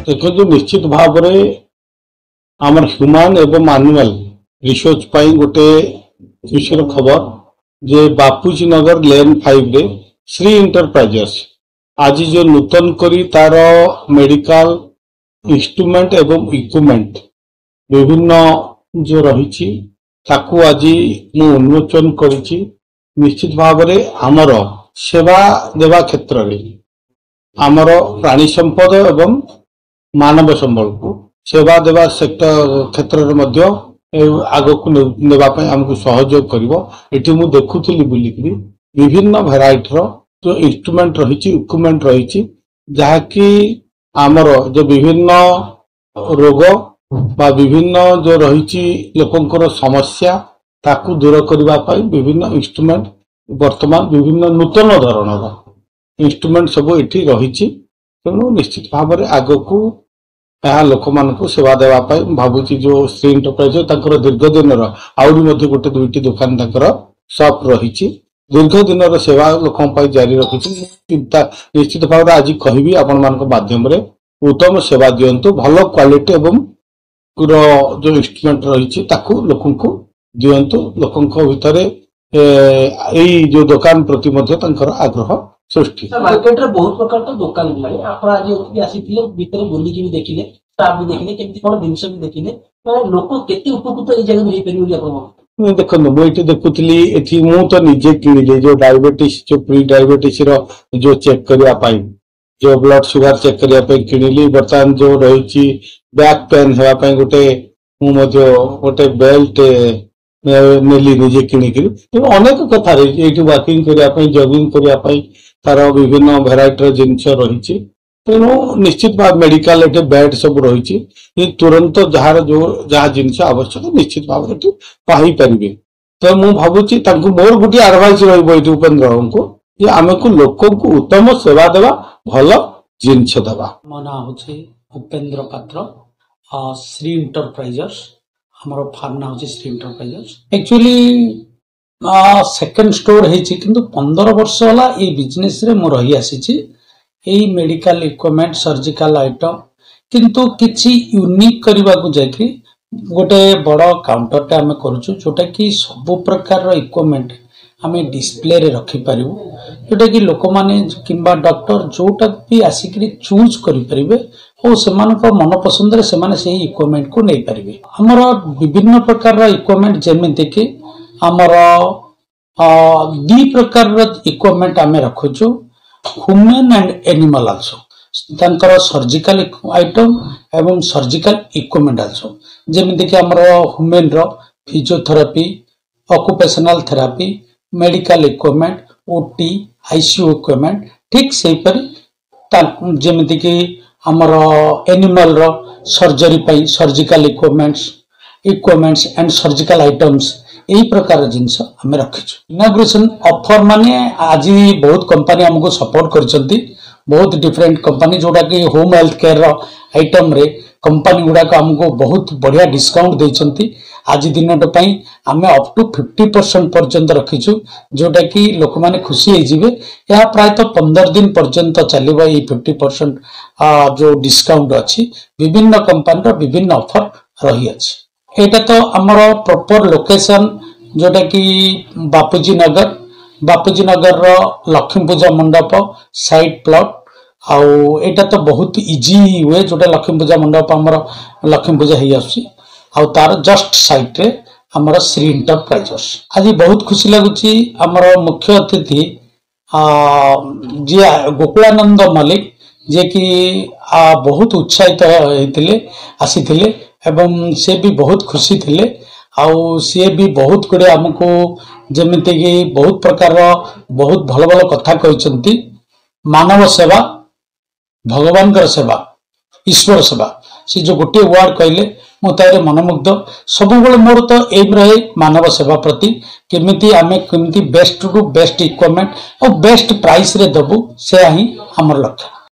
देखो निश्चित भाव आमर ह्यूमान एवं मैनुअल रिसर्च पाई गोटे खुशी खबर जे बापूजी नगर लेन 5 रे श्री इंटरप्राइजेस आज जो नूतन करी तार मेडिकल इंस्ट्रूमेंट एवं इक्विपमेंट विभिन्न जो रही ताकू आज मु उन्मोचन करिछि। निश्चित भाव आमर सेवा देवा क्षेत्र में आमर प्राणी संपद एवं मानव संबल को सेवा देवा सेक्टर क्षेत्र में आग को नेबापी आमको सहयोग कर देखुली बुलिकी विभिन्न भेराइटर जो इंस्ट्रूमेंट रही इक्विपमेंट रही जहाँकि आमर जो विभिन्न रोग बा विभिन्न जो रही लोकंकर समस्या ताकू दूर करने विभिन्न इंस्ट्रूमेंट वर्तमान विभिन्न नूतन धरणर इंस्ट्रूमेंट सब ये रही तेणु निश्चित भाव आग को यहाँ लोक मान सेवा देवाई भावुची जो श्री इंटरप्राइज दीर्घ दिन आहरी गोटे दुईटी दुकान सप रही दीर्घ दिन सेवा लोक जारी रखी चिंता निश्चित भाव आज कहि आपण मान माध्यम उत्तम सेवा दिंतु भल क्वालिटी एवं जो इंस्ट्रूमेंट रही लोक दिंतु लोक भितर यही जो दुकान प्रति आग्रह सृष्टि मार्केट रे बहुत प्रकार तो दुकान बुलानी आप आज आसीथिले भीतर बुली भी देखिले स्टाफ भी देखिले केमती कोन जिंस भी देखिले माने लोक केते उपकृत ए जगह रे पेरि आपण देखो मुझे देखुली एथि मु तो निजे किनिले जो डायबिटीज जो प्री डायबिटीज रो जो चेक करिया पाई जो ब्लड शुगर चेक करिया पाई किनिली बर्तमान जो रही बैक पेन हेवा पाई गोटे बेल्ट नेली निजे किनिकरी अनेक कथा रही वाकिंग करने जगिंग करने तार विभिन्न भेराइटर जिनस रही तेणु निश्चित भाव मेडिकल ये बेड सब रही तुरंत जार जो जहाँ जिनस आवश्यक निश्चित भाव पाई पारे तो मु भावुची मोर गोटे एडवाइस रही उपेन्द्र को आम को लोक को उत्तम सेवा देवा भल जिनस देवा। मो ना हूँ उपेन्द्र पात्र श्री इंटरप्राइजेस हमारा फार्म ना हूँ Shri enterprises actually second store होती किंतु 15 वर्ष होला ये बिजनेस रे मो रही आसी मेडिकल इक्विपमेंट सर्जिकल आइटम किंतु किछि यूनिक करबा को जाकि गोटे बड़ काउंटर टे आमे करूछु जोटा कि सब प्रकार रो इक्विपमेंट आमे डिस्प्ले रे रखि पारिबो जोटा कि लोक माने किंबा डॉक्टर जोटा भी आसिकरी चूज करि परिबे और सेमान को मन पसंद रे सेमाने सेही इक्विपमेंट को नै परिबे। हमर विभिन्न प्रकार रो इक्विपमेंट जेमिति कि आमर दी प्रकार इक्विपमेंट आमे रखुछु ह्यूमन एंड एनिमल आल्सो तांकर सर्जिकल आइटम एवं सर्जिकल इक्विपमेंट आल्सो जेमिति कि आमर ह्यूमन रो physiotherapy occupational therapy medical equipment OT ICU equipment ठीक सेही पर जेमिति कि आमर एनिमल रो सर्जरी पई surgical equipments and surgical items यही प्रकार जिनस आम रखीचु। इनाग्रेशन ऑफर माने आज बहुत कंपनी हमको सपोर्ट करचंती बहुत डिफरेंट कंपनी जोटा कि होम हेल्थ केयर रो आइटम रे कंपनी गुडा को हमको बहुत बढ़िया डिस्काउंट देचंती आज दिन पई आमे अप टू 50% पर्यंत रखीचु जोटा कि लोक माने खुशी हे जिवे या प्राय तो 15 दिन पर्यंत चलिबो ये 50% जो डिस्काउंट अछि विभिन्न कंपनी रो विभिन्न ऑफर रही अछि। एटा तो आमर प्रॉपर लोकेशन जोटा कि बापूजी नगर रो लक्ष्मी पूजा मंडप साइड प्लॉट आउ एटा तो बहुत इजी हुए जोटा लक्ष्मी पूजा मंडप आमर लक्ष्मी पूजा हे आसी आउ तार जस्ट साइड रे आमर श्री इंटरप्राइजेस आज बहुत खुशी लगुची आमर मुख्य अतिथि जी गोकुलानंद मलिक जे कि बहुत उत्साहित होइतिले आसीथिले एवं से भी बहुत खुशी थिले आउ सी भी बहुत गुड़े आमको जमीती कि बहुत प्रकार बहुत भल भल कथा कहते मानव सेवा भगवान कर सेवा ईश्वर सेवा से जो गोटे वर्ड कहले मुझे मनमुग्ध सब मोर तो एम रहे मानव सेवा प्रति केमिति आमे केमिति बेस्ट टू बेस्ट इक्विपमेंट और बेस्ट प्राइस रे दबु से ही हमर लक्ष्य।